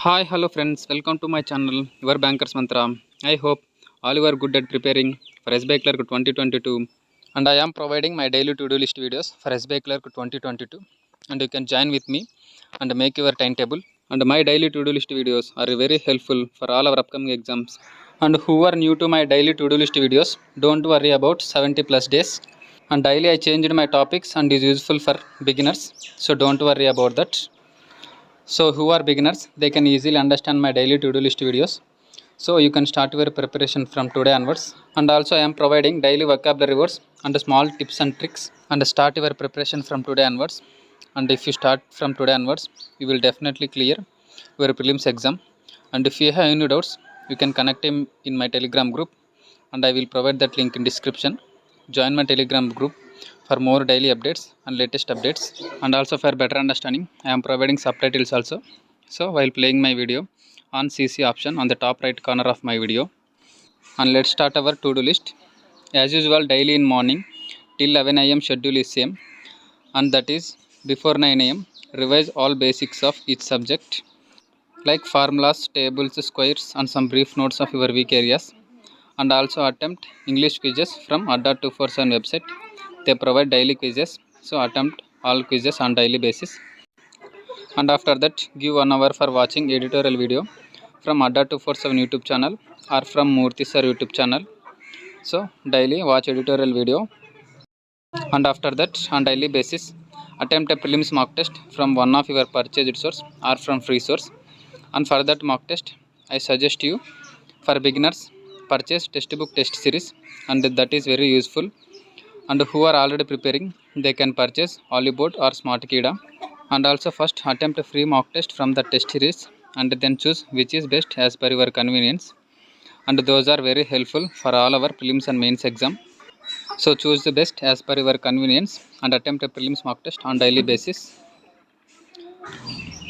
Hi, hello friends, welcome to my channel, Your Bankers Mantra. I hope all you are good at preparing for SBIClerk 2022, and I am providing my daily to-do list videos for SBIClerk 2022, and you can join with me and make your timetable. And my daily to-do list videos are very helpful for all our upcoming exams. And who are new to my daily to-do list videos, don't worry about 70 plus days. And daily I changed my topics and is useful for beginners, so don't worry about that. So who are beginners, they can easily understand my daily to-do list videos. So you can start your preparation from today onwards. And also I am providing daily vocabulary words and small tips and tricks. And start your preparation from today onwards. And if you start from today onwards, you will definitely clear your prelims exam. And if you have any doubts, you can connect him in my Telegram group. And I will provide that link in description. Join my Telegram group for more daily updates and latest updates, and also for better understanding I am providing subtitles also. So while playing my video, on CC option on the top right corner of my video. And let's start our to-do list. As usual, daily in morning till 11 am schedule is same, and that is before 9 am revise all basics of each subject like formulas, tables, squares, and some brief notes of your weak areas. And also attempt English quizzes from Untitled website. They provide daily quizzes, so attempt all quizzes on daily basis. And after that, give 1 hour for watching editorial video from Adda247 YouTube channel or from Murthy sir YouTube channel. So daily watch editorial video. And after that, on daily basis, attempt a prelims mock test from one of your purchased source or from free source. And for that mock test, I suggest you, for beginners, purchase textbook test series, and that is very useful. And who are already preparing, they can purchase Hollywood or Smart Kida. And also first attempt a free mock test from the test series, and then choose which is best as per your convenience. And those are very helpful for all our prelims and mains exam. So choose the best as per your convenience and attempt a prelims mock test on daily basis.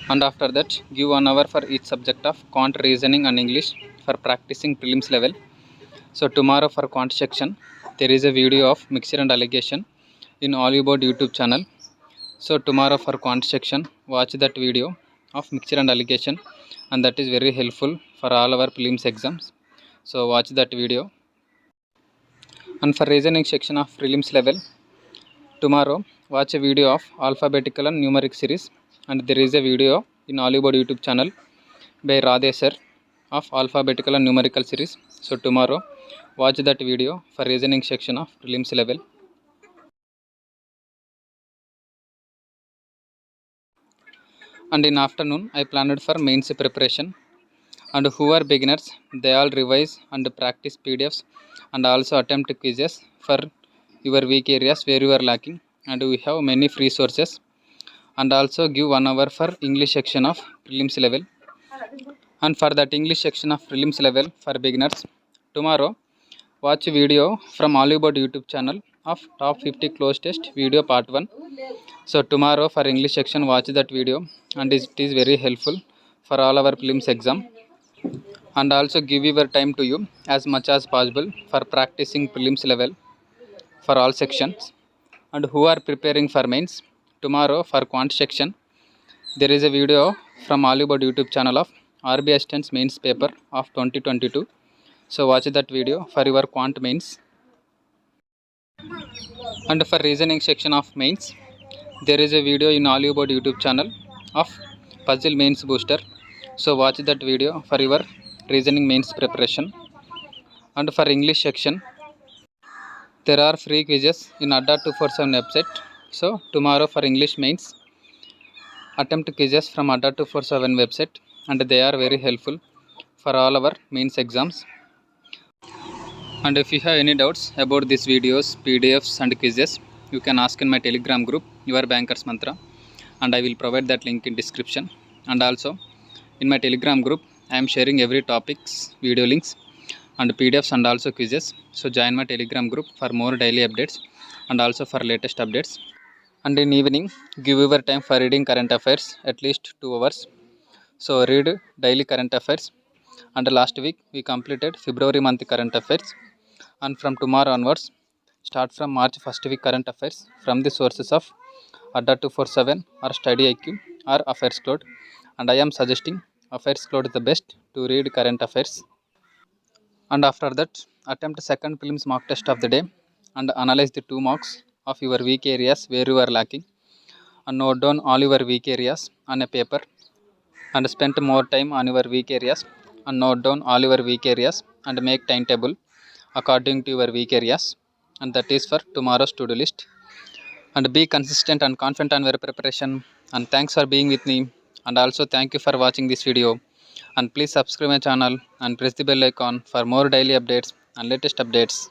And after that, give 1 hour for each subject of quant, reasoning, and English for practicing prelims level. So tomorrow for quant section, there is a video of mixture and allegation in Hollywood YouTube channel. So tomorrow for quant section, watch that video of mixture and allegation, and that is very helpful for all our prelims exams. So watch that video. And for reasoning section of prelims level, tomorrow watch a video of alphabetical and numeric series, and there is a video in Hollywood YouTube channel by Radhe sir of alphabetical and numerical series. So tomorrow watch that video for reasoning section of prelims level. And in afternoon, I planned for mains preparation. And who are beginners, they all revise and practice PDFs and also attempt quizzes for your weak areas where you are lacking. And we have many free sources. And also give 1 hour for English section of prelims level. And for that English section of prelims level for beginners, tomorrow watch a video from Hollywood YouTube channel of top 50 close test video part 1. So tomorrow for English section, watch that video, and it is very helpful for all our prelims exam. And also give your time to you as much as possible for practicing prelims level for all sections. And who are preparing for mains, tomorrow for quant section, there is a video from Hollywood YouTube channel of RB Assistance mains paper of 2022. So watch that video for your quant mains. And for reasoning section of mains, there is a video in Hollywood YouTube channel of puzzle mains booster. So watch that video for your reasoning mains preparation. And for English section, there are free quizzes in Adda247 website. So tomorrow for English mains, attempt quizzes from Adda247 website, and they are very helpful for all our mains exams. And if you have any doubts about these videos, PDFs, and quizzes, you can ask in my Telegram group, Your Bankers Mantra, and I will provide that link in description. And also in my Telegram group, I am sharing every topics, video links, and PDFs, and also quizzes. So join my Telegram group for more daily updates and also for latest updates. And in evening, give your time for reading current affairs at least 2 hours. So read daily current affairs. And last week we completed February month current affairs. And from tomorrow onwards, start from March first week current affairs from the sources of Adda247 or Study IQ or Affairs Cloud. And I am suggesting affairs cloud is the best to read current affairs. And after that, attempt second prelims mock test of the day and analyze the 2 marks of your weak areas where you are lacking, and note down all your weak areas on a paper and spend more time on your weak areas and note down all your weak areas and make timetable according to your weak areas, and that is for tomorrow's to-do list. And be consistent and confident on your preparation, and thanks for being with me, and also thank you for watching this video, and please subscribe my channel and press the bell icon for more daily updates and latest updates.